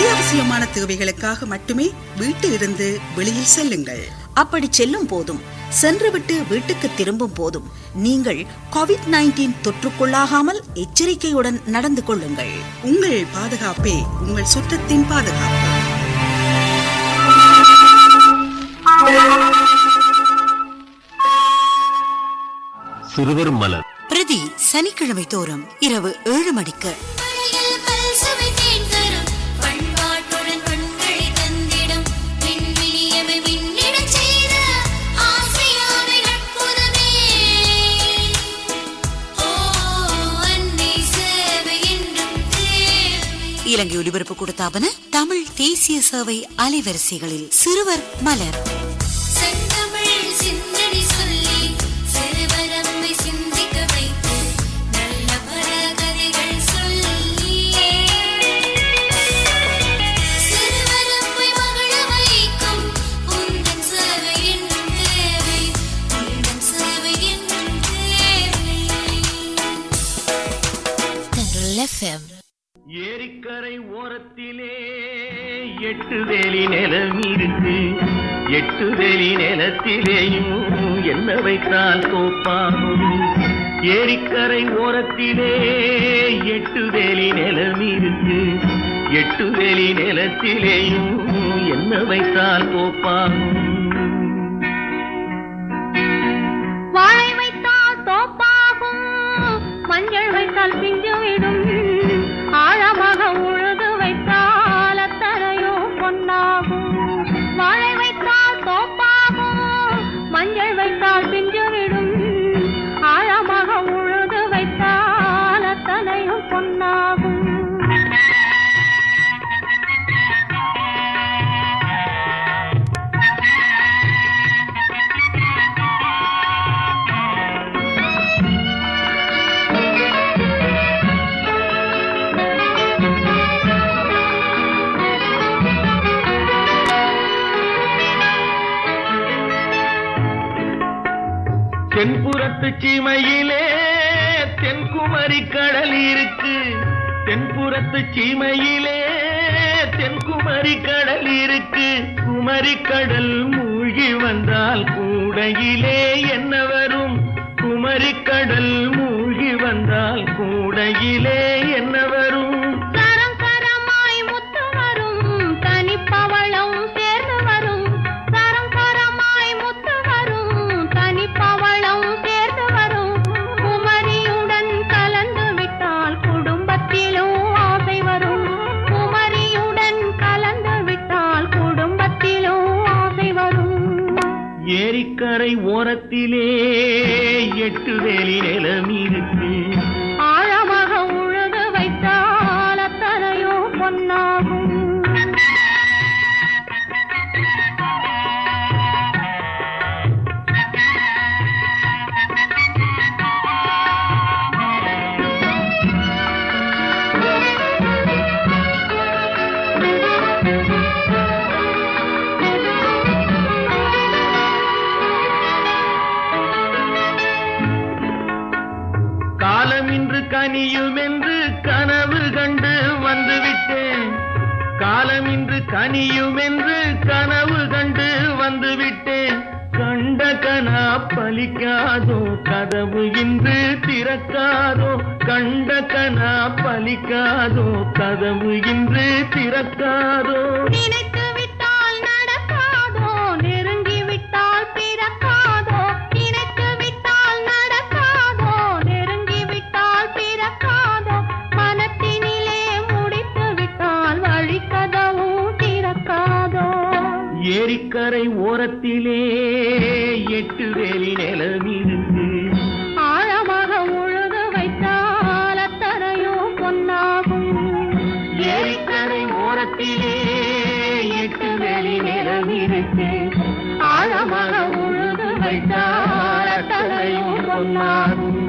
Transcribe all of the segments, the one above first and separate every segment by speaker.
Speaker 1: அத்தியாவசியமான தேவைகளுக்காக மட்டுமே வீட்டிலிருந்து வெளியில் செல்லுங்கள்.
Speaker 2: அப்படி செல்லும் போதும் சென்றுவிட்டு வீட்டுக்கு திரும்பும் போதும் நீங்கள் COVID-19 தொற்றுக்குள்ளாகாமல் எச்சரிக்கையுடன் நடந்து கொள்ளுங்கள்.
Speaker 1: உங்கள் பாதுகாப்பே உங்கள் சுற்றத்தின் பாதுகாப்பு.
Speaker 3: சிறுவர் மலர்
Speaker 2: பிரதி சனிக்கிழமை தோறும் இரவு 7 மணிக்கு. இலங்கை ஒலிபரப்பு கூடத்தாபன தமிழ் தேசிய சேவை அலைவரிசைகளில் சிறுவர் மலர்.
Speaker 3: ஏரிக்கரை ஓரத்திலே 8 வேலி நிலம் இருக்கு. 8 வேலி நிலத்திலேயும் என்ன வைத்தால் தோப்பாகும். ஏரிக்கரை ஓரத்திலே 8 வேலி நிலம் இருக்கு. 8 வேலி நிலத்திலேயும் என்ன வைத்தால் தோப்பாகும்.
Speaker 4: வாழை வைத்தால் தோப்பாகும், மஞ்சள் வைத்தால் பிஞ்சுவிடும், ஆழமாக உழுது வைத்தால் அத்தனையோ பொன்னாகும். வாழை வைத்தால் தோப்பாகும், மஞ்சள் வைத்தால் பிஞ்சுவிடும், ஆழமாக உழுது வைத்தால் அத்தனையோ பொன்னாகும்.
Speaker 3: தென்புறத்து சீமையிலே தென்குமரி கடல் இருக்கு. தென்புறத்து சீமையிலே தென்குமரி கடல் இருக்கு. குமரி கடல் மூழ்கி வந்தால் கூடையிலே என்ன வரும். குமரி கடல் மூழ்கி வந்தால் கூடையிலே என்ன வரும். ஏரிக்கரை ஓரத்திலே 8 வேலி நிலம் இருக்கு.
Speaker 4: ஆழமாக உழுது வைத்தால் அத்தனையோ பொன்னாகும்.
Speaker 3: கனியும் என்று கனவு கண்டு வந்துவிட்டேன். காலமின்று கனியும் என்று கனவு கண்டு வந்துவிட்டேன். கண்ட கனா பலிக்காதோ கதவு இன்று திறக்காதோ. கண்ட கனா பலிக்காதோ கதவு இன்று திறக்காதோ.
Speaker 4: நினைத்து விட்டால் நடக்காதோ, நெருங்கி விட்டால் பிறக்காதோ. நினைத்து விட்டால் நடக்காதோ, நெருங்கி விட்டால் பிறக்காதோ. மனத்தினிலே முடித்து விட்டால் வழிக்கதவும் திறக்காதோ.
Speaker 3: ஏரிக்கரை ஓரத்திலே 8 வேலி நிலம் இருக்கு.
Speaker 4: ஆழமாக உழுது வைத்தால் அத்தனையோ பொன்னாகும்.
Speaker 3: ஏரிக்கரை ஓரத்திலே 8 வேலி நிலம் இருக்கு. ஆழமாக உழுது வைத்தால் அத்தனையோ பொன்னாகும்.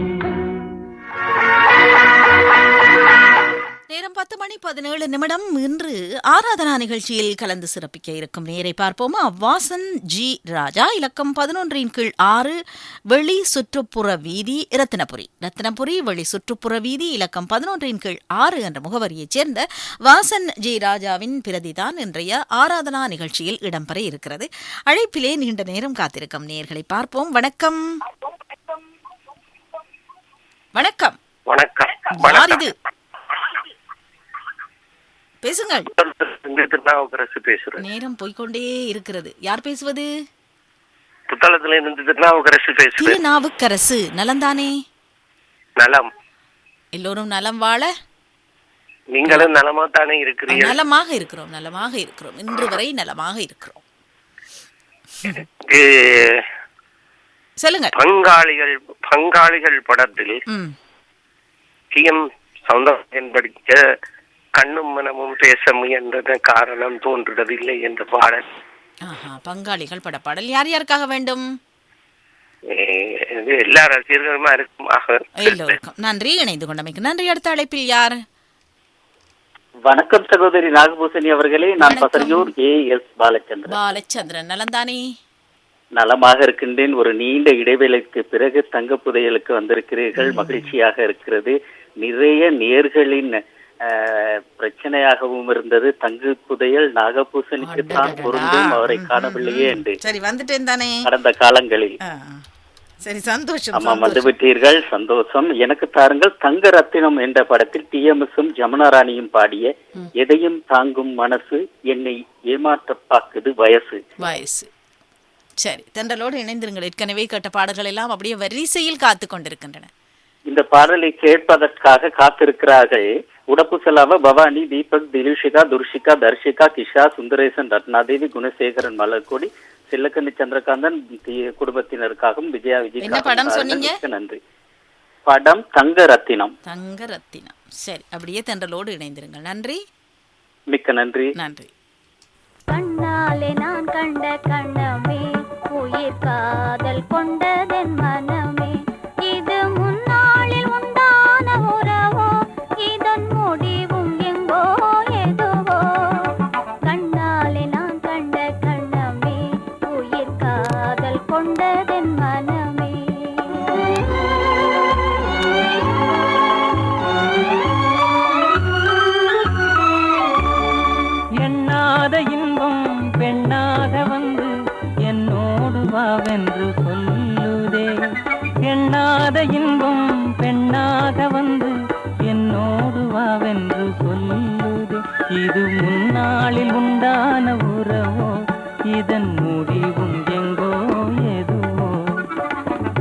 Speaker 2: நேரம் 10:17 இன்று ஆராதனா நிகழ்ச்சியில் கலந்து சிறப்பிக்க இருக்கும் நேரை பார்ப்போமா. வாசன் ஜி ராஜா, இலக்கம் 11/6, வெளி சுற்றுப்புற வீதி, ரத்தினபுரி வெளி சுற்றுப்புற வீதி, இலக்கம் 11/6 என்ற முகவரியைச் சேர்ந்த வாசன் ஜி ராஜாவின் பிரதிதான் இன்றைய ஆராதனா நிகழ்ச்சியில் இடம்பெற இருக்கிறது. அழைப்பிலே நீண்ட நேரம் காத்திருக்கும் நேர்களை பார்ப்போம். வணக்கம். வணக்கம். யார் இது? பேசுங்கள். நேரம் போய்கொண்டே இருக்கிறது. யார் பேசுவது? திருநாவுக்கரசு. நலம்தானே?
Speaker 5: நலம்.
Speaker 2: எல்லோரும் நலம் வாழ
Speaker 5: நீங்களும் நலமா தானே இருக்கிறீர்கள்?
Speaker 2: நலமாக இருக்கிறோம். இன்று வரை நலமாக இருக்கிறோம். சொல்லுங்கள்.
Speaker 5: பங்காளிகள் படத்தில் TM சௌந்தரராஜன் படிக்க கண்ணும் மனமும் பேச முயன்றது காரணம் தோன்றுவதில்லை என்ற பாடல்.
Speaker 2: பங்காளிகள் படப்பாடல் யார் யாருக்காக வேண்டும்?
Speaker 5: எல்லா ரசிகர்களுமா இருக்குமாக.
Speaker 2: எல்லோருக்கும் நன்றி. இணைந்து கொண்டமைக்கு நன்றி. அடுத்த அழைப்பில் யார்?
Speaker 6: வணக்கம் சகோதரி நாகபூசணி அவர்களே. நான் பசரியூர் AS பாலச்சந்திரன்.
Speaker 2: நலந்தானே?
Speaker 6: நலமாக இருக்கின்றேன். ஒரு நீண்ட இடைவேளைக்கு பிறகு தங்க புதையலுக்கு வந்திருக்கிறீர்கள். மகிழ்ச்சியாக இருக்கிறது. நிறைய நேர்களின் பிரச்சனையாகவும் இருந்தது. தங்கு புதையல் நாகபூசணிக்கு தான் பொருந்தும், அவரை காணவில்லையே என்று.
Speaker 2: சரி, வந்துட்டேன் தானே
Speaker 6: கடந்த காலங்களில்.
Speaker 2: சரி, சந்தோஷம்.
Speaker 6: ஆமா, வந்துவிட்டீர்கள். சந்தோஷம். எனக்கு தாருங்கள் தங்க ரத்தினம் என்ற படத்தில் TMSம் ஜமுனா ராணியும் பாடிய எதையும் தாங்கும் மனசு என்னை ஏமாற்ற பாக்குது வயசு.
Speaker 2: சரி, தென்றலோடு இணைந்திருங்கள். ஏற்கனவே கேட்ட பாடல்கள் எல்லாம் அப்படியே வரிசையில் காத்து கொண்டிருக்கின்றன.
Speaker 6: இந்த பாடலை கேட்பதற்காக காத்திருக்கிறார்கள் உடப்புசலாவ, பவானி, தீபக், திலுஷிகா, துர்ஷிகா, தர்ஷிகா, கிஷா, சுந்தரேசன், ரத்னாதேவி, குணசேகரன், மலர்கோடி, சில்லக்கண்ணி சந்திரகாந்தன் குடும்பத்தினருக்காகவும் விஜயா விஜய். நன்றி. படம் தங்க ரத்தினம்.
Speaker 2: சரி, அப்படியே தென்றலோடு இணைந்திருங்கள். நன்றி.
Speaker 6: மிக்க நன்றி.
Speaker 4: கண்ணாலே நான் கண்ட கண்ணமே, உயிர் காதல் கொண்டதென் மனமே, இது முன்னாளில் உண்டான உறவோ, இதன் முடிவும் எங்கோ எதுவோ. கண்ணாலே நான் கண்ட கண்ணமே, உயிர் காதல் கொண்டதென் மனமே.
Speaker 3: எண்ணாத இன்பம் பெண்ணாக வந்து என்னோடு வாவென்று சொல்லுதே. எண்ணாத இன்பம் பெண்ணாக வந்து என்னோடு வாவென்று சொல்லுதே. இது முன்னாளில் உண்டான உறவோ, இதன் முடிவும் எங்கோ எதுவோ.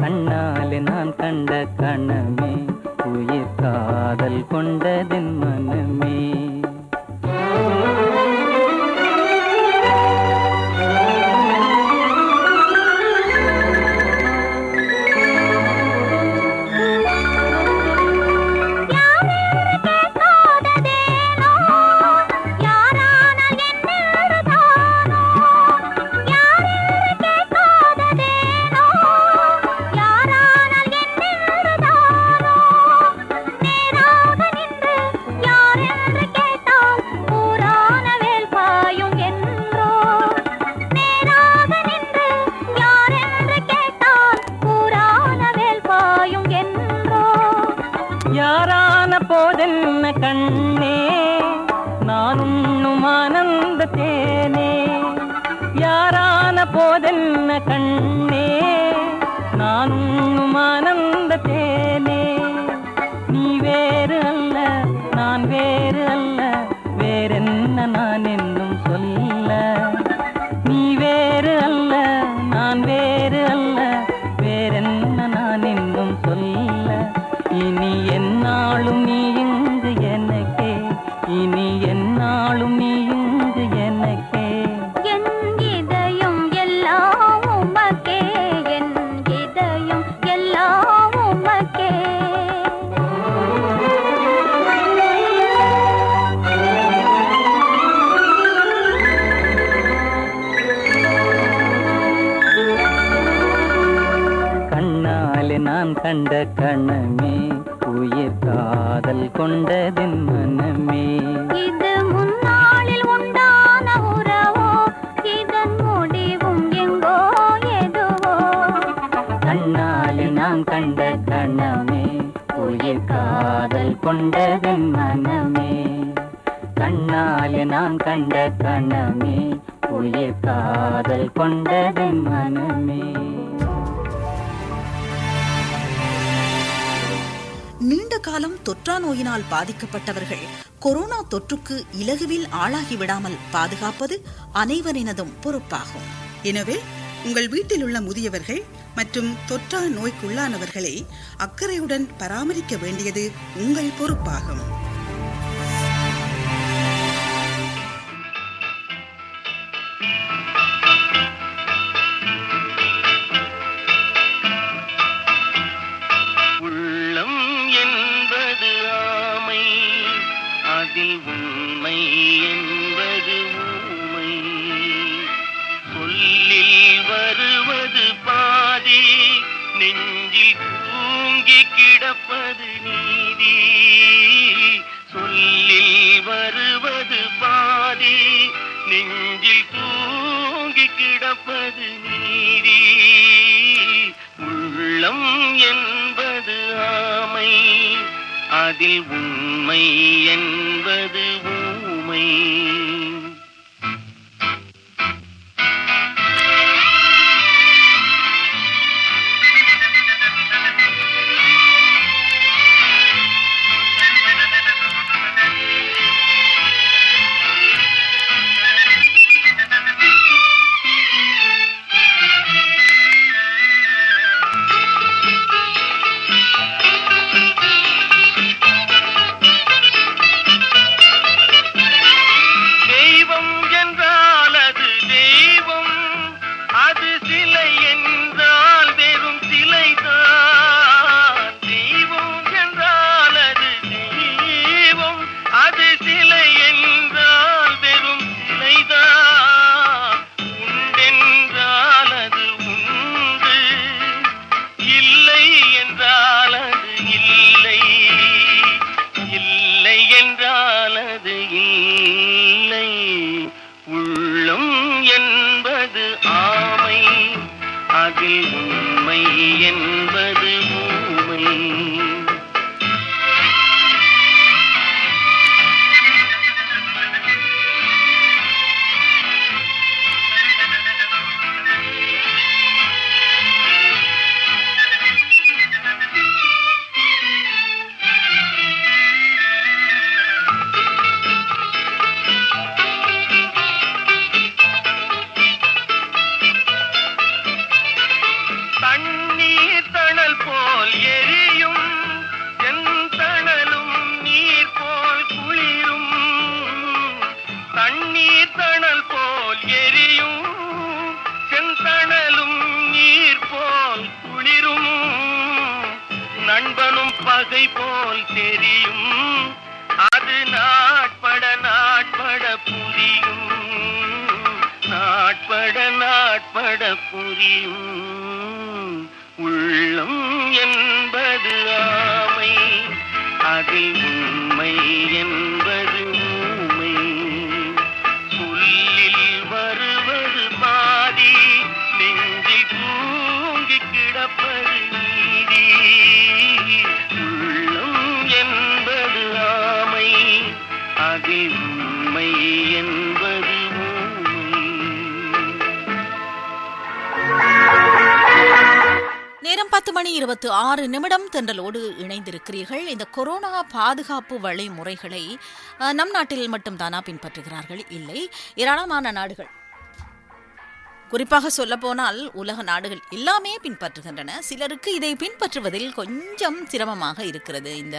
Speaker 3: கண்ணாலே நான் கண்ட கணமே, உயிர் காதல் கொண்டதென் மனமே. போதென்ன கண்ணே, நான் உண்ணும் ஆனந்த தேனே. யாரான போதென்ன கண்ணே, நான் உண்ணும் ஆனந்த தேனே. நீ வேறு அல்ல, நான் வேறு அல்ல, வேறென்ன நான் என்னும் சொல்ல. நீ வேறு அல்ல, நான் வேறு அல்ல, வேறென்ன நான் என்னும் சொல்ல. இனி என்னாலும் நீ இங்கு எனக்கே, இனி என்னாலும் நீ இங்கு எனக்கே.
Speaker 4: என் இதயம் எல்லாம் உமக்கே, என் இதயம் எல்லாம் உமக்கே.
Speaker 3: கண்ணாலே நான் கண்ட கணமே, உயிர் காதல் கொண்டதென் மனமே.
Speaker 4: இது முன்னாளில் உண்டான உறவோ, இதன் முடிவும் எங்கோ எதுவோ.
Speaker 3: கண்ணாலே நான் கண்ட கணமே, உயிர் காதல் கொண்டதென் மனமே. கண்ணாலே நான் கண்ட கணமே, உயிர் காதல் கொண்டதென் மனமே.
Speaker 2: நீண்ட காலம் தொற்றா நோயினால் பாதிக்கப்பட்டவர்கள் கொரோனா தொற்றுக்கு இலகுவில் ஆளாகிவிடாமல் பாதுகாப்பது அனைவரினதும் பொறுப்பாகும்.
Speaker 1: எனவே உங்கள் வீட்டில் உள்ள முதியவர்கள் மற்றும் தொற்றா நோய்க்குள்ளானவர்களை அக்கறையுடன் பராமரிக்க வேண்டியது உங்கள் பொறுப்பாகும்.
Speaker 5: உள்ளம் என்பது ஆமை, அதில் உண்மை என்பது ஊமை. சொல்லில் வருவது பாதி, நெஞ்சில் தூங்கி கிடப்பது நீதி. சொல்லில் வருவது பாதி, நெஞ்சில் தூங்கி கிடப்பது நீதி. உள்ளம் என்பது ஆமை, அதில் உண்மை என்பது ஊமை. பகை போல் தெரியும், அது நாட்பட நாட்பட புரியும், நாட்பட நாட்பட புரியும். உள்ளம் என்பது ஆமை, அதில் உண்மை என்பது ஊமை. சொல்லில் வருவது பாதி, நெஞ்சில் தூங்கி கிடப்பது நீதி. உள்ளம் என்பது ஆமை, அதில் உண்மை என்பது ஊமை.
Speaker 2: நேரம் 10:26 தென்றலோடு இணைந்திருக்கிறீர்கள். இந்த கொரோனா பாதுகாப்பு வழிமுறைகளை நம் நாட்டில் மட்டும் தானா பின்பற்றுகிறார்கள்? இல்லை, ஏராளமான நாடுகள், குறிப்பாக சொல்ல போனால் உலக நாடுகள் எல்லாமே பின்பற்றுகின்றன. சிலருக்கு இதை பின்பற்றுவதில் கொஞ்சம் சிரமமாக இருக்கிறது. இந்த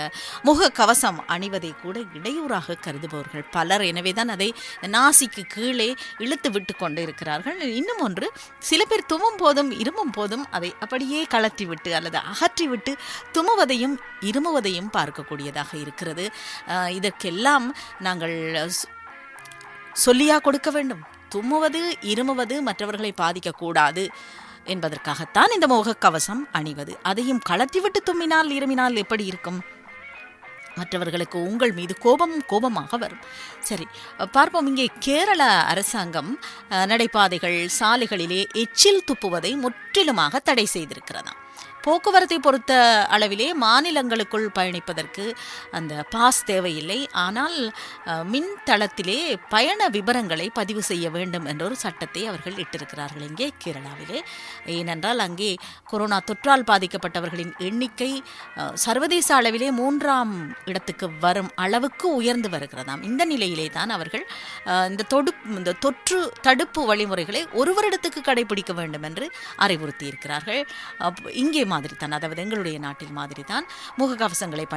Speaker 2: முக கவசம் அணிவதை கூட இடையூறாக கருதுபவர்கள் பலர். எனவேதான் அதை நாசிக்கு கீழே இழுத்து விட்டு கொண்டு இருக்கிறார்கள். இன்னும் ஒன்று, சில பேர் தும்மும் போதும் இருமும் போதும் அதை அப்படியே கலற்றி விட்டு அல்லது அகற்றிவிட்டு தும்முவதையும் இருமுவதையும் பார்க்கக்கூடியதாக இருக்கிறது. இதற்கெல்லாம் நாங்கள் சொல்லியா கொடுக்க வேண்டும்? தும்முவது இருமுவது மற்றவர்களை பாதிக்கக்கூடாது என்பதற்காகத்தான் இந்த முகக்கவசம் அணிவது. அதையும் கலற்றிவிட்டு தும்மினால் இருமினால் எப்படி இருக்கும்? மற்றவர்களுக்கு உங்கள் மீது கோபமாக வரும். சரி, பார்ப்போம். இங்கே கேரள அரசாங்கம் நடைபாதைகள், சாலைகளிலே எச்சில் துப்புவதை முற்றிலுமாக தடை செய்திருக்கிறதாம். போக்குவரத்தை பொறுத்த அளவிலே மாநிலங்களுக்குள் பயணிப்பதற்கு அந்த பாஸ் தேவையில்லை. ஆனால் மின்தளத்திலே பயண விவரங்களை பதிவு செய்ய வேண்டும் என்ற ஒரு சட்டத்தை அவர்கள் இட்டிருக்கிறார்கள் இங்கே கேரளாவிலே. ஏனென்றால் அங்கே கொரோனா தொற்றால் பாதிக்கப்பட்டவர்களின் எண்ணிக்கை சர்வதேச அளவிலே 3ஆம் இடத்துக்கு வரும் அளவுக்கு உயர்ந்து வருகிறதாம். இந்த நிலையிலே தான் அவர்கள் இந்த தொற்று தடுப்பு வழிமுறைகளை ஒரு வருடத்துக்கு கடைபிடிக்க வேண்டும் என்று அறிவுறுத்தி இருக்கிறார்கள். இங்கே மாதிரி தான், அதாவது எங்களுடைய நாட்டில் மாதிரி தான் முகக்கவசங்களை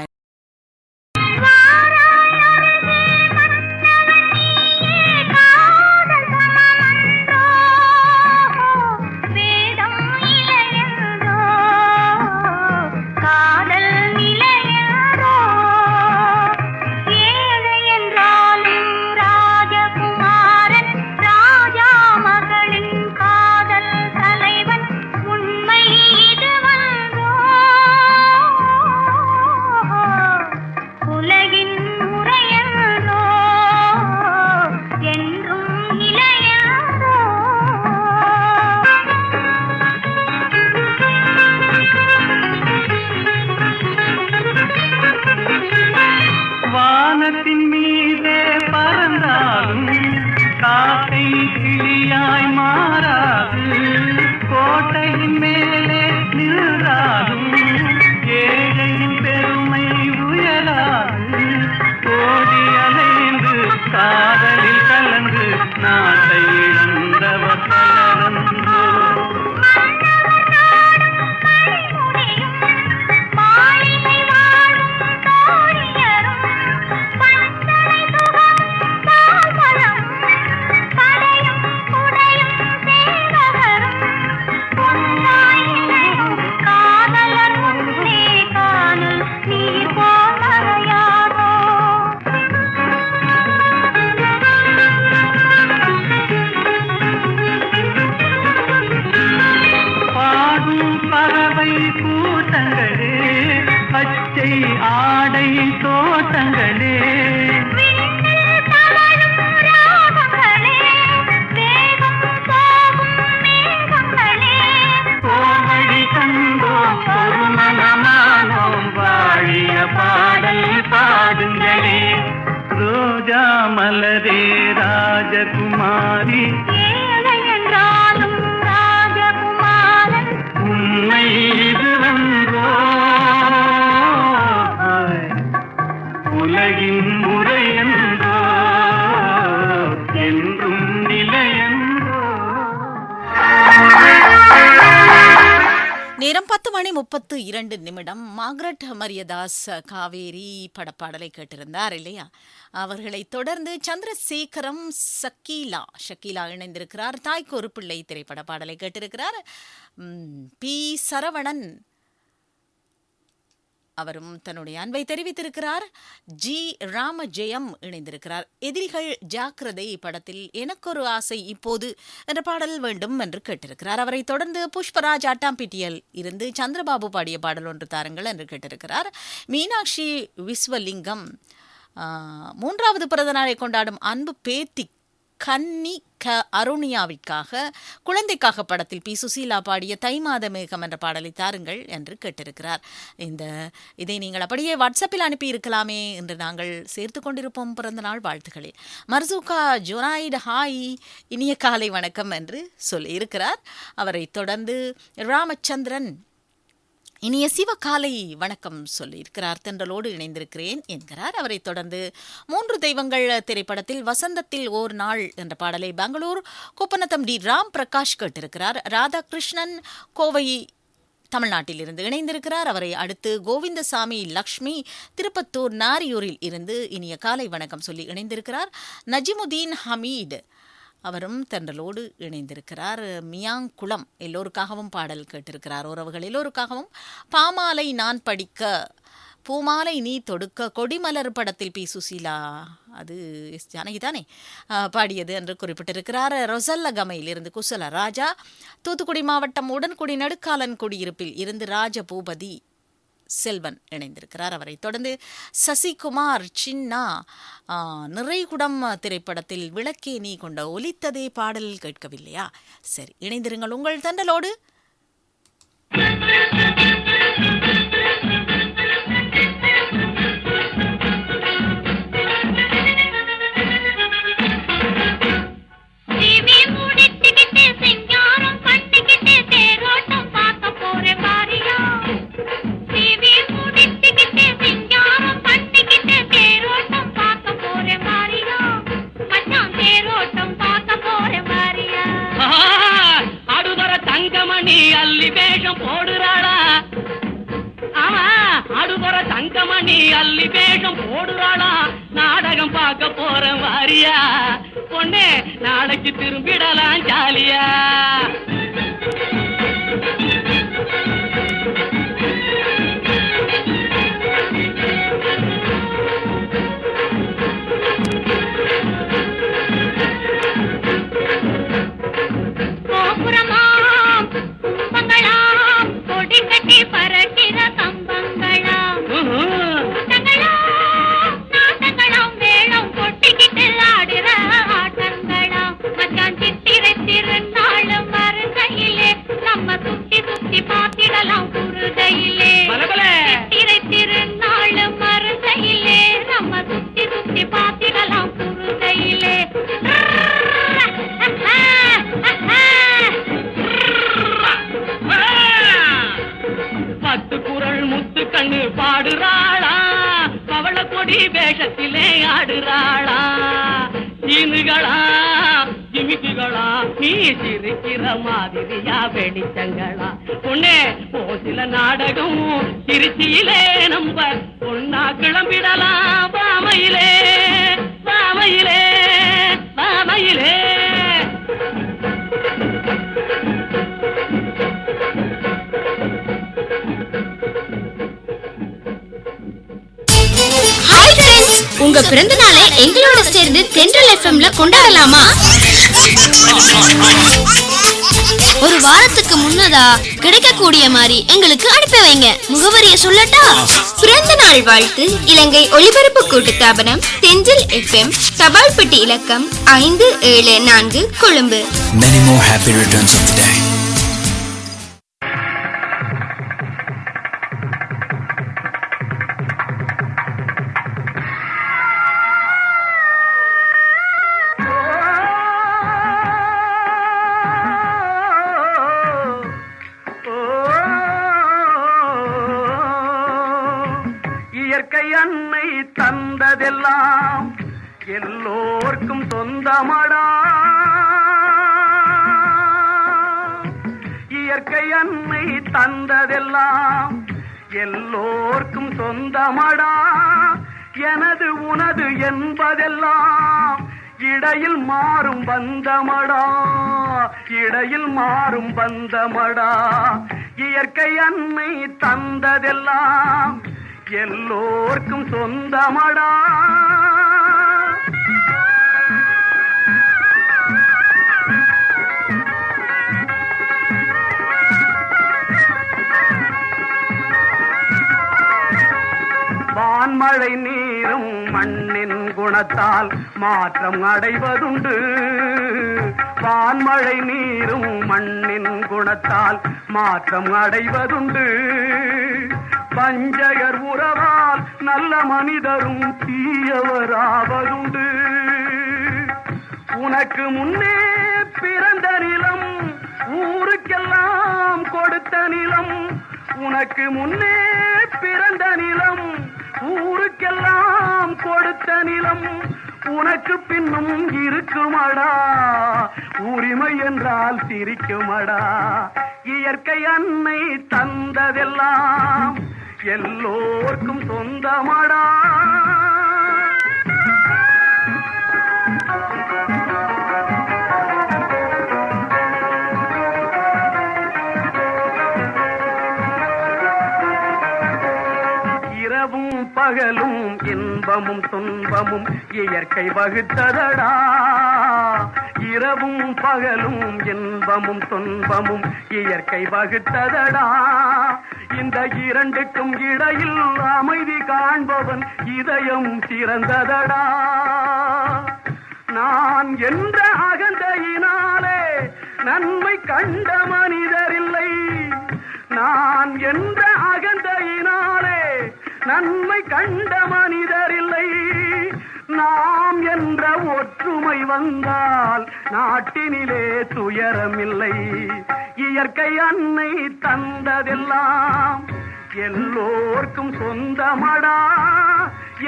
Speaker 5: மலரே ராஜகுமாரி உண்மை இது வந்தோ உலகின் முறையன்றோ என்றும் நிலையன்றோ.
Speaker 2: நேரம் 10:32. மார்கரெட் மரியதாஸ் காவேரி படப்பாடலை கேட்டிருந்தார் இல்லையா? அவர்களை தொடர்ந்து சந்திரசேகரம் ஷக்கீலா இணைந்திருக்கிறார். தாய்க்கு ஒரு பிள்ளை திரைப்பட பாடலை கேட்டிருக்கிறார். பி சரவணன் அவரும் தன்னுடைய அன்பை தெரிவித்திருக்கிறார். ஜி ராமஜெயம் இணைந்திருக்கிறார். எதிரிகள் ஜாக்கிரதை படத்தில் எனக்கொரு ஆசை இப்போது என்ற பாடல் வேண்டும் என்று கேட்டிருக்கிறார். அவரை தொடர்ந்து புஷ்பராஜ் அட்டாம்பிட்டியல் இருந்து சந்திரபாபு பாடிய பாடல் ஒன்று தாருங்கள் என்று கேட்டிருக்கிறார். மீனாட்சி விஸ்வலிங்கம் 3வது பிறந்த நாளை கொண்டாடும் அன்பு பேத்தி கன்னி அருணியாவிற்காக குழந்தைக்காக படத்தில் பி சுசீலா பாடிய தை மாத மேகம் என்ற பாடலை தாருங்கள் என்று கேட்டிருக்கிறார். இதை நீங்கள் அப்படியே வாட்ஸ்அப்பில் அனுப்பி இருக்கலாமே என்று நாங்கள் சேர்த்து கொண்டிருப்போம் பிறந்த நாள் வாழ்த்துக்களில். மர்சூகா ஜொனாய்டு ஹாய் இனிய காலை வணக்கம் என்று சொல்லியிருக்கிறார். அவரை தொடர்ந்து ராமச்சந்திரன் இனிய சிவகாலை வணக்கம் சொல்லியிருக்கிறார். தென்றலோடு இணைந்திருக்கிறேன் என்கிறார். அவரை தொடர்ந்து 3 தெய்வங்கள் திரைப்படத்தில் வசந்தத்தில் ஓர் நாள் என்ற பாடலை பெங்களூர் குப்பநத்தம் டி ராம் பிரகாஷ் கேட்டிருக்கிறார். ராதாகிருஷ்ணன் கோவை தமிழ்நாட்டில் இருந்து இணைந்திருக்கிறார். அவரை அடுத்து கோவிந்தசாமி லக்ஷ்மி திருப்பத்தூர் நாரியூரில் இருந்து இனிய காலை வணக்கம் சொல்லி இணைந்திருக்கிறார். நஜிமுதீன் ஹமீட் அவரும் தென்றலோடு இணைந்திருக்கிறார். மியாங்குளம் எல்லோருக்காகவும் பாடல் கேட்டிருக்கிறார். உறவுகள் எல்லோருக்காகவும் பாமாலை நான் படிக்க பூமாலை நீ தொடுக்க கொடிமலர் படத்தில் பி சுசீலா அது எஸ் ஜானகி தானே பாடியது என்று குறிப்பிட்டிருக்கிறார். ரொசல்ல கமையில் இருந்து குசல ராஜா, தூத்துக்குடி மாவட்டம் உடன்குடி நடுக்காலன் குடியிருப்பில் இருந்து ராஜ பூபதி செல்வன் இணைந்திருக்கிறார். அவரை தொடர்ந்து சசிகுமார் சின்னா நிறைகுடம் திரைப்படத்தில் விளக்கே நீ கொண்ட ஒலித்ததே பாடல் கேட்கவில்லையா? சரி, இணைந்திருங்கள் உங்கள் தண்டலோடு.
Speaker 3: தங்கமணி அள்ளி வேகம் போடுறாளா, நாடகம் பார்க்க போற வாரியா, பொண்ணே நாளைக்கு திரும்பிடலாம் ஜாலியா. பாடுறாளா பவள கொடி வேஷத்திலே ஆடுறாளா, சீனுகளா ஜிமிக்குகளா நீ சிரிக்கிற மாதிரியா வெளிச்சங்களா, பொண்ணே சில நாடகம் திருச்சியிலே நம்ப பொண்ணா கிளம்பிடலாம் பாமையிலே பாமையிலே பாமையிலே.
Speaker 7: உங்க பிறந்த நாளை எங்களோட சேர்ந்து தென்றல் எஃப்எம்ல கொண்டாடலாமா? ஒரு வாரத்துக்கு முன்னதா கிடைக்கக்கூடிய மாதிரி எங்களுக்கு அனுப்பி வைங்க. முகவரியை சொல்லட்டா? பிறந்த நாள் வாழ்த்து, இலங்கை ஒலிபரப்பு கூட்டுத்தாபனம், தென்றல் எஃப்எம், தபால் பெட்டி இலக்கம் 574 Colombo.
Speaker 8: Many more happy returns of the day.
Speaker 5: இயற்கை அன்னை தந்ததெல்லாம் எல்லோர்க்கும் சொந்தமடா, இயற்கை அன்னை தந்ததெல்லாம் எல்லோர்க்கும் சொந்தமடா, எனது உனது என்பதெல்லாம் இடையில் மாறும் பந்தமடா, இடையில் மாறும் பந்தமடா, இயற்கை அன்னை தந்ததெல்லாம் எல்லோர்க்கும் சொந்தமடா. வான்மழை நீரும் மண்ணின் குணத்தால் மாற்றம் அடைவதுண்டு, வான்மழை நீரும் மண்ணின் குணத்தால் மாற்றம் அடைவதுண்டு, பஞ்சகர் உறவால் நல்ல மனிதரும் தீயவராவதுண்டு, உனக்கு முன்னே பிறந்த நிலம் ஊருக்கெல்லாம் கொடுத்த நிலம், உனக்கு முன்னே பிறந்த நிலம் ஊருக்கெல்லாம் கொடுத்த நிலம், உனக்கு பின்னும் இருக்குமடா, உரிமை என்றால் சிரிக்குமடா, இயற்கை அன்னை தந்ததெல்லாம் எல்லோர்க்கும் சொந்தமடா. இரவும் பகலும் இன்பமும் துன்பமும் இயற்கை வகுத்ததடா, இரவும் பகலும் இன்பமும் துன்பமும் இயற்கை வகுத்ததடா, இந்த இரண்டுக்கும் இடையில் அமைதி காண்பவன் இதயம் சிறந்ததடா. நான் என்ற அகந்தையினாலே நன்மை கண்ட மனிதரில்லை. நான் என்ற அகந்தையினாலே நன்மை கண்ட மனிதரில்லை. நாம் என்ற ஒற்றுமை வந்தால் நாட்டினிலே துயரமில்லை. இயற்கை அன்னை தந்ததெல்லாம் எல்லோர்க்கும் சொந்தமடா.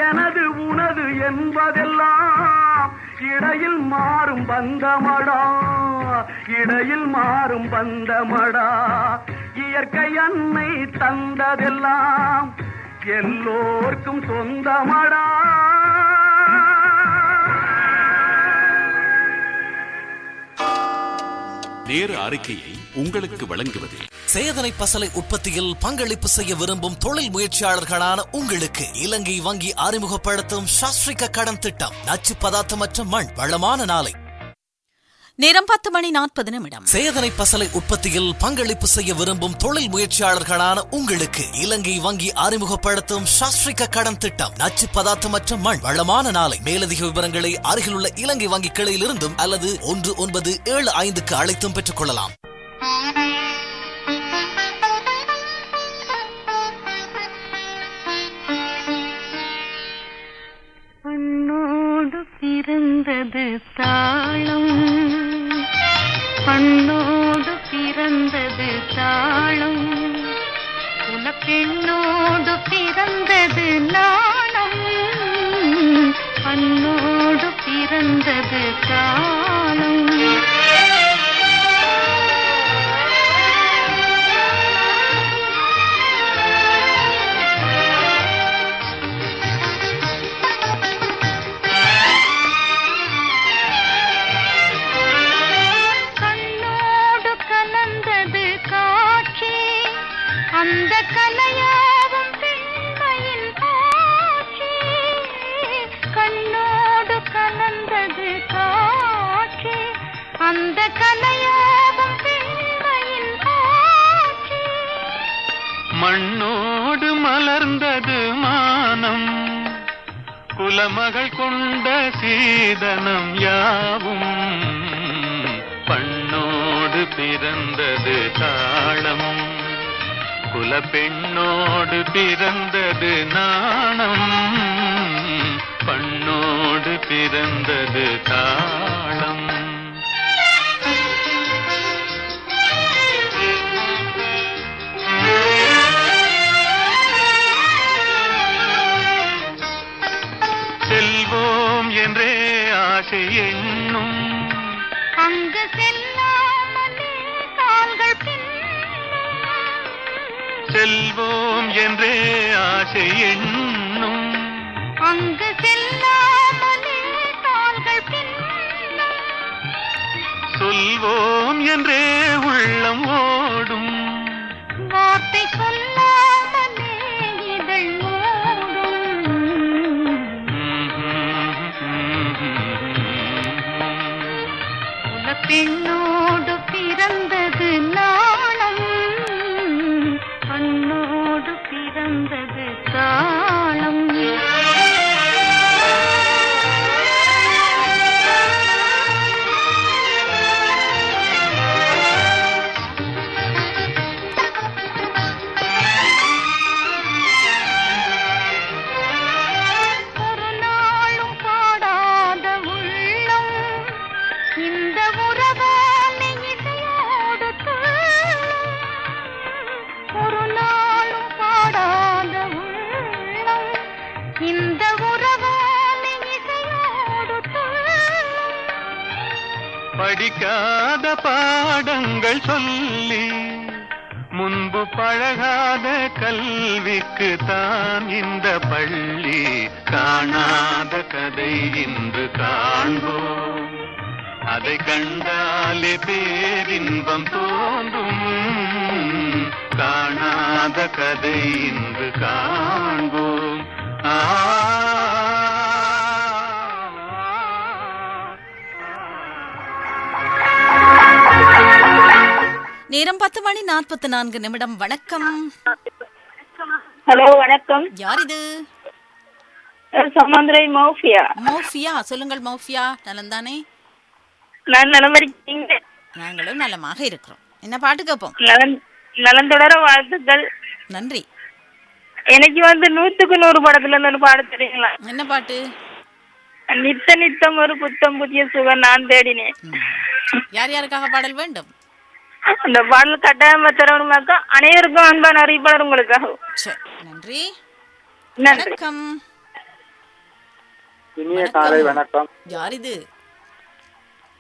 Speaker 5: எனது உனது என்பதெல்லாம் இடையில் மாறும் பந்தமடா, இடையில் மாறும் பந்தமடா. இயற்கை அன்னை தந்ததெல்லாம் எல்லோர்க்கும் சொந்தமடா.
Speaker 9: நேர அறிக்கையை உங்களுக்கு வழங்குவது
Speaker 10: சேதனை பசலை உற்பத்தியில் பங்களிப்பு செய்ய விரும்பும் தொழில் முயற்சியாளர்களான உங்களுக்கு இலங்கை வங்கி அறிமுகப்படுத்தும் சாஸ்திரிக கடன் திட்டம். நச்சு பதார்த்தமற்ற மண், வளமான நாளை.
Speaker 2: நேரம் 10:40.
Speaker 10: சேதனை பசலை உற்பத்தியில் பங்களிப்பு செய்ய விரும்பும் தொழில் முயற்சியாளர்களான உங்களுக்கு இலங்கை வங்கி அறிமுகப்படுத்தும் சாஸ்திரிக கடன் திட்டம். நச்சு பதார்த்தமற்ற மண், வளமான நாளை. மேலதிக விவரங்களை அருகிலுள்ள இலங்கை வங்கி கிளையிலிருந்தும் அல்லது 1975 அழைத்தும் பெற்றுக் கொள்ளலாம்.
Speaker 4: பண்ணோடு பிறந்தது தாளம், பண்ணோடு பிறந்தது தாளம், குலப்பெண்ணோடு பிறந்தது நாணம், பண்ணோடு பிறந்தது தாளம். அந்த கலையாவும் பெண்மையின் ஆட்சி, கண்ணோடு கலந்தது காட்சி. அந்த கலையாவும் பெண்மையின் ஆட்சி.
Speaker 11: மண்ணோடு மலர்ந்தது மானம், குலமகள் கொண்ட சீதனம் யாவும். பண்ணோடு பிறந்தது தாளம், குலப்பெண்ணோடு பிறந்தது நாணம், பண்ணோடு பிறந்தது தாளம். செல்வோம் என்றே ஆசை எண்ணும்,
Speaker 4: அங்கு செல்லாமலே கால்கள்
Speaker 11: செல்வோம் என்றே ஆசை எண்ணும்,
Speaker 4: அங்கு செல்லாமலே கால்கள் பின்னும்.
Speaker 11: சொல்வோம் என்றே உள்ளம் ஓடும்,
Speaker 4: வார்த்தை சொல்லாமலே இதழ் மூடும். குலப்பெண்ணோடு பிறந்தது நாணம், பண்ணோடு பிறந்தது தாளம். ஒரு நாளும் பாடாத உள்ளம் இந்த உறவானை இசையோடு துள்ளும். ஒரு நாளும் பாடாத உள்ளம் இந்த உறவானை இசையோடு துள்ளும்.
Speaker 11: படிக்காத பாடங்கள் சொல்லி முன்பு பழகாத கல்விக்கு தான் இந்த பள்ளி. காணாத கதை இன்று காண்போம், அதை கண்டாலே பேரின்பம் தோன்றும். காணாத கதை இன்று காண்போம்.
Speaker 2: நேரம் 10:44. வணக்கம்.
Speaker 12: ஹலோ, வணக்கம்.
Speaker 2: யார் இது?
Speaker 12: சமந்திரை மௌஃபியா.
Speaker 2: மௌஃபியா, சொல்லுங்கள் மௌஃபியா. நலம் தானே?
Speaker 12: நான் நலம் இருக்கீங்க?
Speaker 2: நாங்களும் நலமாக இருக்கிறோம். என்ன பாட்டு கேட்போம்?
Speaker 12: நலம் தொடர வாழ்த்துக்கள்.
Speaker 2: நன்றி.
Speaker 12: எனக்கு 100க்கு 100 படத்துல இருந்து ஒரு பாடு தெரியுங்களா?
Speaker 2: என்ன பாட்டு?
Speaker 12: நித்த நித்தம் ஒரு புத்தம் புதிய சுகம் நான் தேடினேன்.
Speaker 2: யார் யாருக்காக பாடல் வேண்டும்?
Speaker 12: அந்த பாடல் கட்டாயமா தரணுமாக்கா? அனைவருக்கும் அன்பான அறிவிப்பாளர் உங்களுக்காக.
Speaker 2: நன்றி.
Speaker 12: நன்றி.
Speaker 2: வணக்கம்.
Speaker 13: இனிய காலை வணக்கம்.
Speaker 2: யார் இது?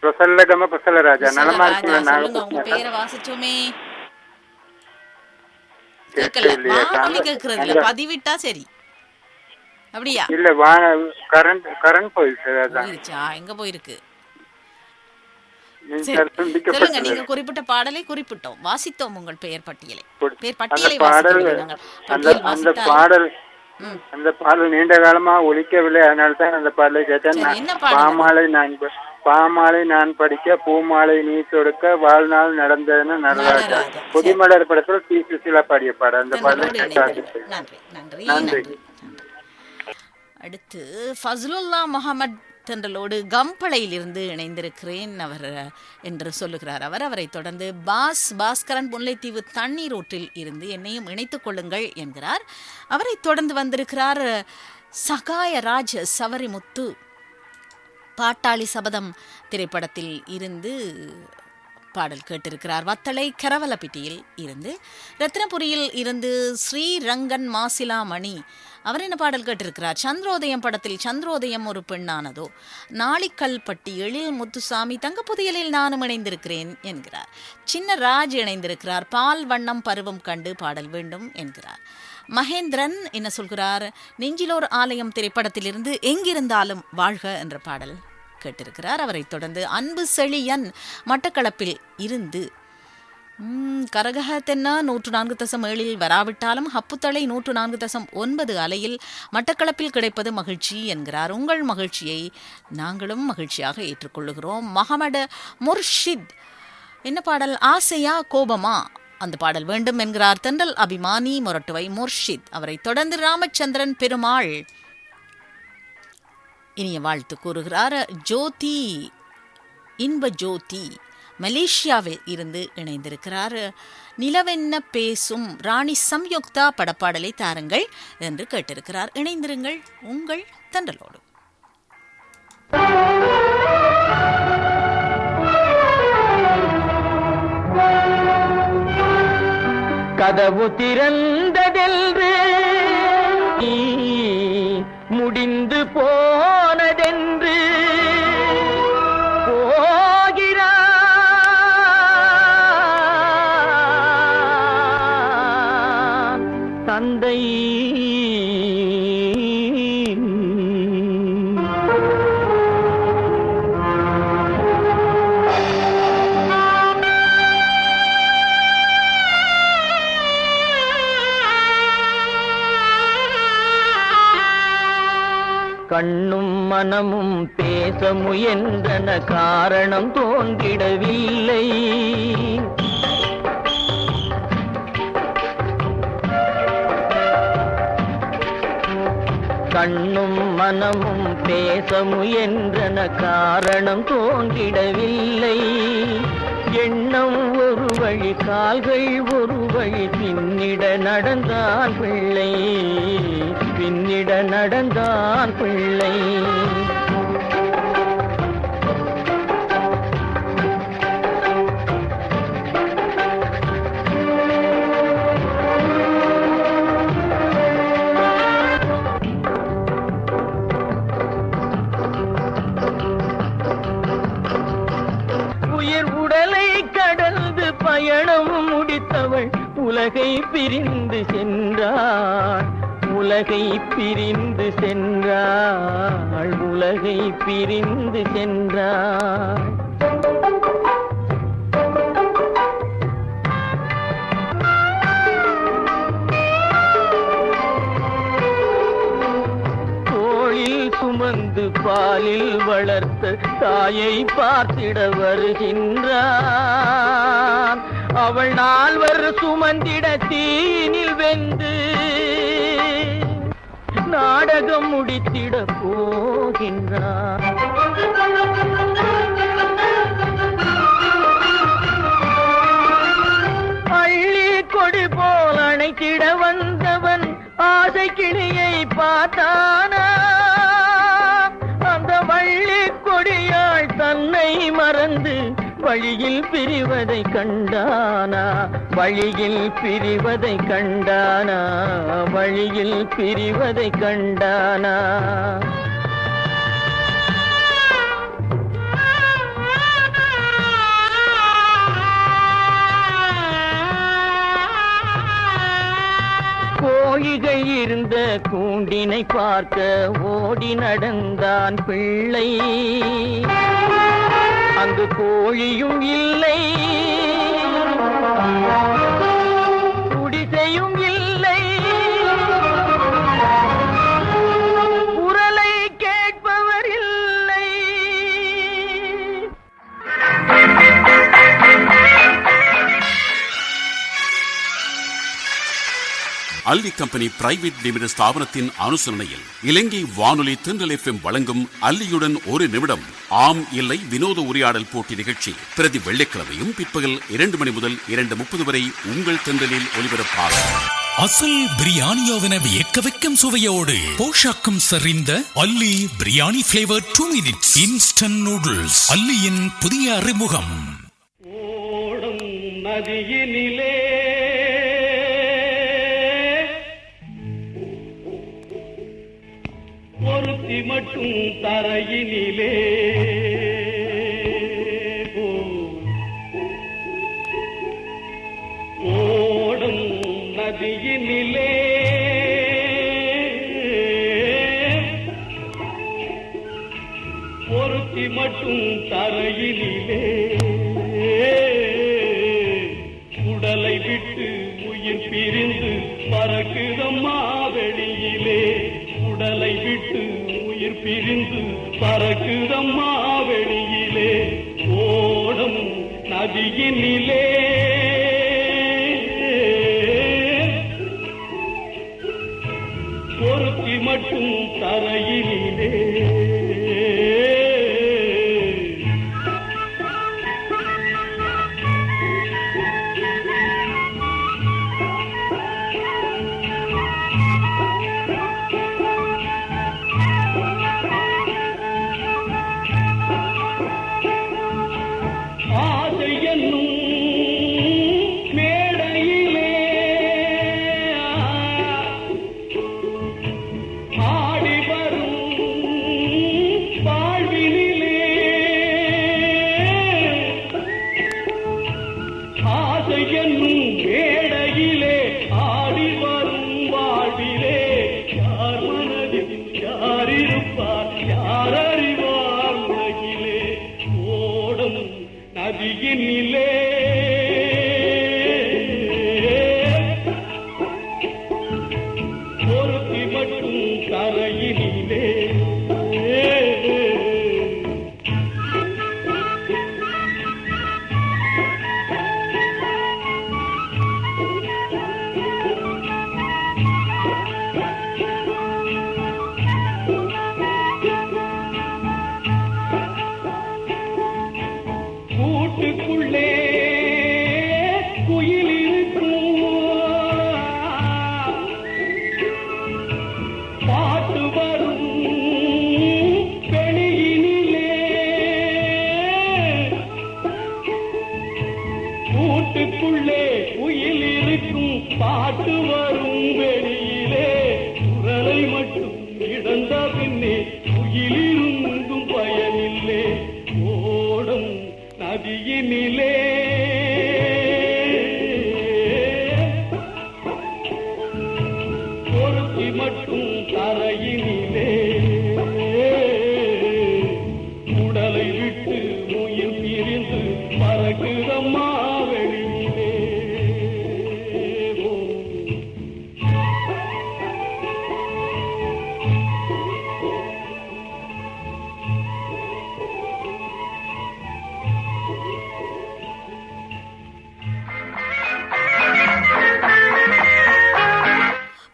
Speaker 13: பிரசல்லகம பிரசல்லராஜா. நலமா இருக்கீங்களா?
Speaker 2: சொல்லுங்க, உங்க பேரை வாசிச்சோமே. கேட்கல. வானொலி கேட்கறது இல்ல, பதிவிட்டா சரி. அப்படியா?
Speaker 13: இல்ல, கரண்ட் போயிடுச்சு.
Speaker 2: போயிருச்சா? எங்க போயிருக்கு? சொல்லுங்க, நீங்க குறிப்பிட்ட பாடலை குறிப்பிட்டோம், வாசித்தோம் உங்கள் பெயர் பட்டியலை.
Speaker 13: அந்த பாடல் நீண்ட காலமா ஒலிக்கவில்லை, அதனால்தான் அந்த பாடலை கேட்டேன். பாமாலை நான் படிக்க பூமாலை நீ தொடுக்க வாழ்நாள் நடந்ததுன்னு நடராஜா. புதுமலர் படத்தில் டி. சுசீலா பாடிய பாடல். அந்த பாடலை
Speaker 2: நன்றி. அடுத்து ஃபஸ்லுல்லா முகமது தென்றலோடு கம்பளையிலிருந்து இணைந்திருக்கிறேன் அவர் என்று சொல்லுகிறார். அவரை தொடர்ந்து பாஸ்கரன் முல்லைத்தீவு தண்ணீர் ஊற்றில் இருந்து என்னையும் இணைத்துக் கொள்ளுங்கள் என்கிறார். அவரை தொடர்ந்து வந்திருக்கிறார் சகாயராஜ் சவரிமுத்து. பாட்டாளி சபதம் திரைப்படத்தில் இருந்து பாடல் கேட்டிருக்கிறார். வத்தளை கரவலப்பிட்டியில் இருந்து. ரத்னபுரியில் இருந்து ஸ்ரீரங்கன் மாசிலாமணி அவர் என்ன பாடல் கேட்டிருக்கிறார்? சந்திரோதயம் படத்தில் சந்திரோதயம் ஒரு பெண்ணானதோ. நாளிக்கல்பட்டி எழில் முத்துசாமி தங்கப்புதியலில் நானும் இணைந்திருக்கிறேன் என்கிறார். சின்ன ராஜ் இணைந்திருக்கிறார். பால் வண்ணம் பருவம் கண்டு பாடல் வேண்டும் என்கிறார். மகேந்திரன் என்ன சொல்கிறார்? நெஞ்சிலோர் ஆலயம் திரைப்படத்திலிருந்து எங்கிருந்தாலும் வாழ்க என்ற பாடல் கேட்டிருக்கிறார். அவரை தொடர்ந்து அன்பு செழியன் மட்டக்களப்பில் இருந்து கரகஹ தென்னா 104.7 வராவிட்டாலும் ஹப்புத்தளை 104.9 அலையில் மட்டக்களப்பில் கிடைப்பது மகிழ்ச்சி என்கிறார். உங்கள் மகிழ்ச்சியை நாங்களும் மகிழ்ச்சியாக ஏற்றுக்கொள்ளுகிறோம். மஹமட் முர்ஷித் என்ன பாடல்? ஆசையா கோபமா அந்த பாடல் வேண்டும் என்கிறார். தென்றல் அபிமானி மொரட்டுவை முர்ஷித். அவரை தொடர்ந்து ராமச்சந்திரன் பெருமாள் இனிய வாழ்த்து கூறுகிறார். ஜோதி இன்ப ஜோதி மலேசியாவில் இருந்து இணைந்திருக்கிறார். நிலவென்ன பேசும் ராணி சம்யுக்தா படப்பாடலை தாருங்கள் என்று கேட்டிருக்கிறார். இணைந்திருங்கள் உங்கள் தென்றலோடு.
Speaker 3: கதவு திறந்ததென்று முடிந்து போனதென்று போகிறான் தந்தை. கண்ணும் மனமும் பேச முயன்றன, காரணம் தோன்றிடவில்லை. கண்ணும் மனமும் பேச முயன்றன, காரணம் தோன்றிடவில்லை. எண்ணம் ஒரு வழி, கால்கள் ஒரு வழி, பின்னிட நடந்தான் பிள்ளை, பின்னிட நடந்தான் பிள்ளை. உயிர் உடலை கடந்து பயணம் முடித்தவள் உலகை பிரிந்து சென்றாள், உலகை பிரிந்து சென்றாள், உலகை பிரிந்து சென்றாள். தோளில் சுமந்து பாலில் வளர்த்த தாயை பார்த்திட வருகின்றான். அவள் நால்வர் சுமந்திட தீனில் வெந்து நாடகம் முடித்திட போகின்றார். அள்ளி கொடி போல் அணைத்திட வந்தவன் ஆசை கிளியை பார்த்தானா, அந்த வள்ளி கொடியாள் தன்னை மறந்து வழியில் பிரிவதை கண்டானா, வழியில் பிரிவதை கண்டானா, வழியில் பிரிவதை கண்டானா. கோழிகள் இருந்த கூண்டினை பார்க்க ஓடி நடந்தான் பிள்ளை, அங்கு கோழியும் இல்லை குடிசையும் இல்லை, குரலை கேட்பவர் இல்லை.
Speaker 9: அல்லி கம்பெனி பிரைவேட் லிமிடெட் ஸ்தாபனத்தின் அனுசரணையில் இலங்கை வானொலி தென்றல் FM வழங்கும் அல்லியுடன் ஒரு நிமிடம் ஆம் இல்லை வினோத உரையாடல் போட்டி நிகழ்ச்சி பிரதி வெள்ளிக்கிழமையும் பிற்பகல் 2 மணி முதல் 2:30 வரை உங்கள் தென்றலில் ஒலிபரப்பாகும்.
Speaker 14: அசல் பிரியாணியோவின வியக்க வைக்கும் சுவையோடு போஷாக்கும் சரிந்த Alli biryani flavour 2 minutes instant noodles. அல்லியின் புதிய அறிமுகம்.
Speaker 5: ஓடும் நதியினிலே ஒருத்தி மட்டும் தரையினிலே ஓடும் நதியினிலே ஒருத்தி மட்டும் தரையினிலே உடலை விட்டு உயிர் பிரிந்து பறக்குதம்மா வெளியிலே, உடலை விட்டு உயிர் பிரிந்து பறக்குதம்மா வெளியிலே, ஓடும் நதியினிலே ஒருத்தி மட்டும் தரையினிலே.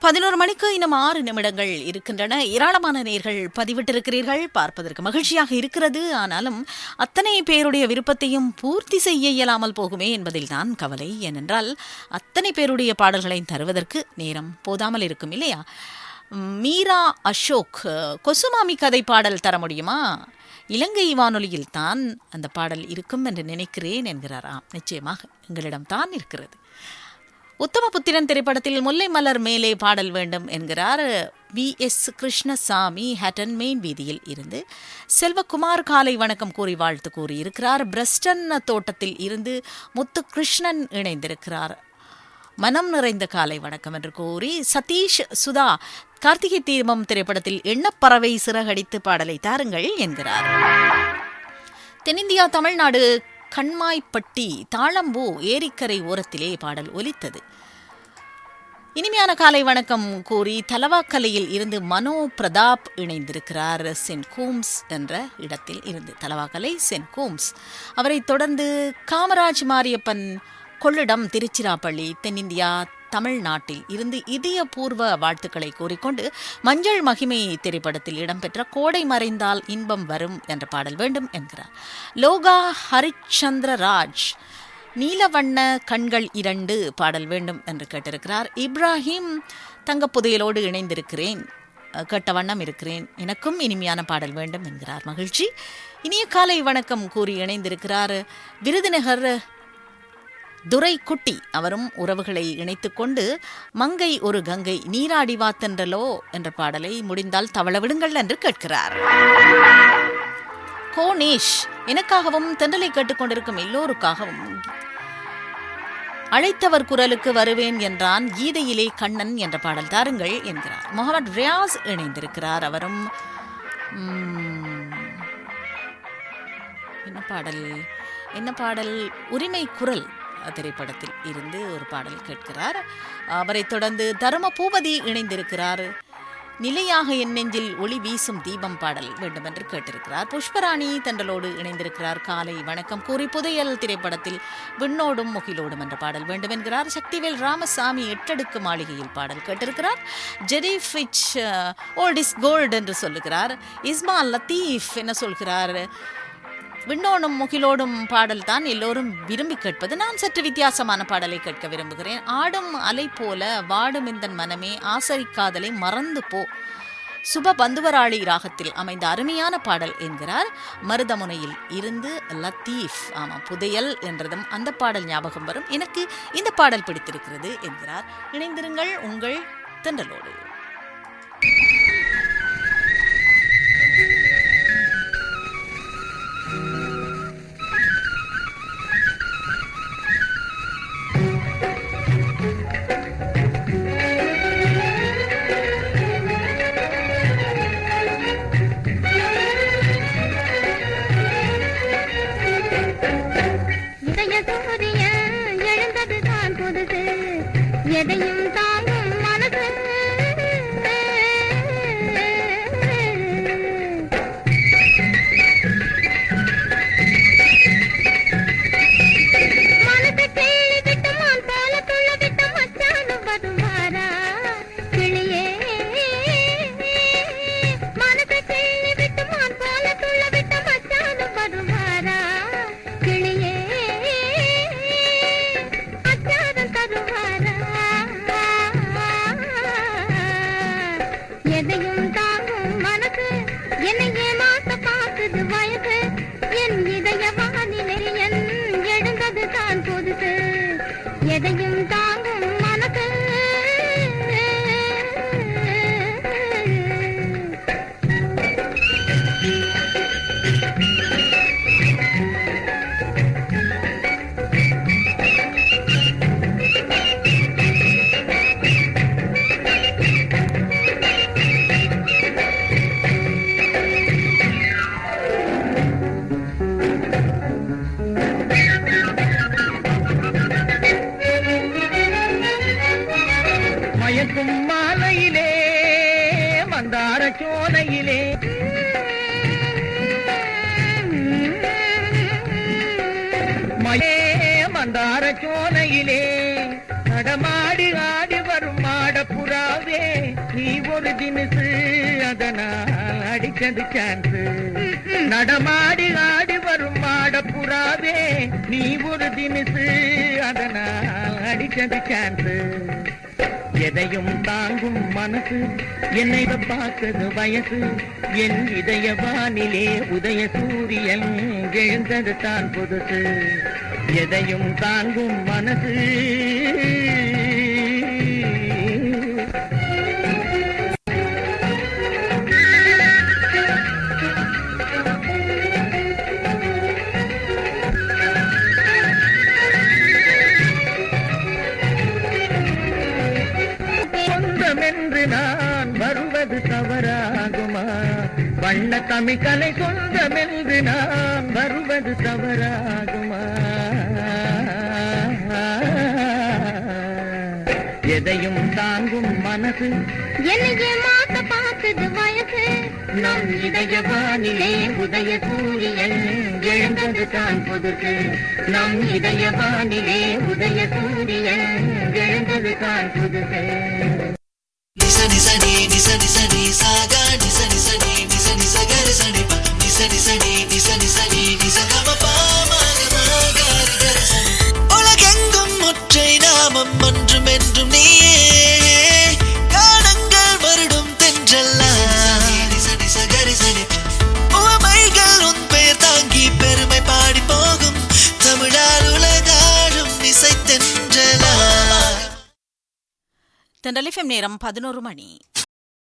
Speaker 2: 11 மணிக்கு இன்னும் 6 நிமிடங்கள் இருக்கின்றன. ஏராளமான நேர்கள் பதிவிட்டிருக்கிறீர்கள், பார்ப்பதற்கு மகிழ்ச்சியாக இருக்கிறது. ஆனாலும் அத்தனை பேருடைய விருப்பத்தையும் பூர்த்தி செய்ய இயலாமல் போகுமே என்பதில் தான் கவலை. ஏனென்றால் அத்தனை பேருடைய பாடல்களை தருவதற்கு நேரம் போதாமல் இருக்கும் இல்லையா? மீரா அசோக், கொசுமாமி கதை பாடல் தர முடியுமா? இலங்கை வானொலியில் தான் அந்த பாடல் இருக்கும் என்று நினைக்கிறேன் என்கிறாராம். நிச்சயமாக எங்களிடம் தான் இருக்கிறது. உத்தமபுத்திரன் திரைப்படத்தில் முல்லை மலர் மேலே பாடல் வேண்டும் என்கிறார் VS கிருஷ்ணசாமி, ஹட்டன் மெயின் வீதியில் இருந்து. செல்வகுமார் காலை வணக்கம் கூறி வாழ்த்து கூறியிருக்கிறார். பிரஸ்டன் தோட்டத்தில் இருந்து முத்து கிருஷ்ணன் இணைந்திருக்கிறார். மனம் நிறைந்த காலை வணக்கம் என்று கூறி சதீஷ் சுதா கார்த்திகை தீர்மம் திரைப்படத்தில் எண்ணப்பறவை சிறகடித்து பாடலை தாருங்கள் என்கிறார். தென்னிந்தியா தமிழ்நாடு கண்மாய்ப்பட்டி தாளம்பூ ஏரிக்கரை ஓரத்திலே பாடல் ஒலித்தது. இனிமையான காலை வணக்கம் கூறி தலவாக்கலையில் இருந்து மனோ பிரதாப் இணைந்திருக்கிறார். சென்ட் கூம்ஸ் என்ற இடத்தில் இருந்து தலவாக்கலை சென்ட் கூம்ஸ். அவரை தொடர்ந்து காமராஜ் மாரியப்பன் கொள்ளிடம் திருச்சிராப்பள்ளி தென்னிந்தியா தமிழ்நாட்டில் இருந்து இதயபூர்வ வாழ்த்துக்களை கூறிக்கொண்டு மஞ்சள் மகிமை திரைப்படத்தில் இடம்பெற்ற கோடை மறைந்தால் இன்பம் வரும் என்ற பாடல் வேண்டும் என்கிறார். லோகா ஹரிச்சந்திரராஜ் நீலவண்ண கண்கள் 2 பாடல் வேண்டும் என்று கேட்டிருக்கிறார். இப்ராஹிம் தங்கப்புதையலோடு இணைந்திருக்கிறேன், கேட்ட வண்ணம் இருக்கிறேன், எனக்கும் இனிமையான பாடல் வேண்டும் என்கிறார். மகிழ்ச்சி. இனிய காலை வணக்கம் கூறி இணைந்திருக்கிறார் விருதுநகர் துரைக்குட்டி. அவரும் உறவுகளை இணைத்துக் கொண்டு மங்கை ஒரு கங்கை நீராடி வாத்தென்றலோ என்ற பாடலை முடிந்தால் தவள விடுங்கள் என்று கேட்கிறார். கோனேஷ், எனக்காகவும் தென்றலை கேட்டுக்கொண்டிருக்கும் எல்லோருக்காகவும் அழைத்தவர் குரலுக்கு வருவேன் என்றான் கீதையிலே கண்ணன் என்ற பாடல் தாருங்கள் என்கிறார். முகமது ரியாஸ் இணைந்திருக்கிறார். அவரும் என்ன பாடல் உரிமை குரல் திரைப்படத்தில் இருந்து ஒரு பாடல் கேட்கிறார். அவரை தொடர்ந்து தரும பூபதி இணைந்திருக்கிறார். நிலையாக என் நெஞ்சில் ஒளி வீசும் தீபம் பாடல் வேண்டும் என்று கேட்டிருக்கிறார். புஷ்பராணி தண்டலோடு இணைந்திருக்கிறார். காலை வணக்கம் கூறி புதையல் திரைப்படத்தில் விண்ணோடும் முகிலோடும் என்ற பாடல் வேண்டும் என்கிறார். சக்திவேல் ராமசாமி 8 அடுக்கு மாளிகையில் பாடல் கேட்டிருக்கிறார். ஜெரிஃபிச் ஓல்ட் இஸ் கோல்ட் என்று சொல்லுகிறார். இஸ்மால் லத்தீஃப் என்ன சொல்கிறார்? விண்ணோடும் முகிலோடும் பாடல் தான் எல்லோரும் விரும்பி கேட்பது. நான் சற்று வித்தியாசமான பாடலை கேட்க விரும்புகிறேன். ஆடும் அலை போல வாடும் இந்த மனமே ஆசரிக்காதலை மறந்து போ சுப பந்துவராளி ராகத்தில் அமைந்த அருமையான பாடல் என்கிறார். மருதமுனையில் இருந்து லத்தீஃப். ஆமாம், புதையல் என்றதும் அந்த பாடல் ஞாபகம் வரும். எனக்கு இந்த பாடல் பிடித்திருக்கிறது என்கிறார். இணைந்திருங்கள் உங்கள் தென்றலோடு.
Speaker 4: எதையும் தாங்கும் மனது மனசை கிள்ளி விட்டு மான் போல துள்ள விட்டு மச்சானு வருவாரா கிளியே. மனசை கிள்ளி விட்டு மான் போல துள்ள விட்டு மச்சானு வருவாரா கிளியே. அச்சாரம் தருவாரா எதையும் தாங்கும் மனசு என்னை ஏமாத்த பார்க்குது வயசு. என் இதய வானிலை என் எழுந்தது தான் புதுசு. எதையும் தாங்கும் மனசு
Speaker 3: மயக்கும் மாலையிலே மந்தார சோலையிலே மந்தார சோலையிலே நடமாடி ஆடி வரும் மாடப்புறாவே அடிச்சது சான்ஸ். நடமாடி ஆடி வரும் மாடப்புறாவே நீ ஒரு தினுசு, அதனால் அடிச்சது சான்ஸ். எதையும் தாங்கும் மனசு என்னை பார்த்தது வயசு, என் இதய வானிலே உதய சூரியன் எழுந்தது தான் புதுசு. எதையும் தாங்கும் மனசு சொந்தமென்று நான் வருவது தவறாகுமா? வண்ண தமிழ்கலை சொந்தமென்று நான் வருவது தவறாகுமா? எதையும் தாங்கும் மனசு
Speaker 4: என்னையே மாத்த பார்த்தது வயசு,
Speaker 3: நம் இதய வானிலே உதய சூரியன் எழுந்தது தான் புதுசு. நம் இதய வானிலே உதய சூரியன் எழுந்தது தான் புதுசு.
Speaker 10: நிச நிச நீ நிச நிச நீ சாகா நிச நிச நீ நிச நிச கரி சனி ப நிச நிச நீ நிச நிச நீ நிச கம பாமகரி கரி சனி. உலகெங்கும் ஒற்றை நாமம் ஒன்றும் என்றும் நீயே, காலங்கள் வருடும் தென்றல்லா நிச நிச கரி சனி. உவமைகள் உன் பெயர் தாங்கி பெருமை பாடி போகும், தமிழால் உலகாடும் இசை தென்றலா.
Speaker 2: தென்றல் FM நேரம் 11 மணி.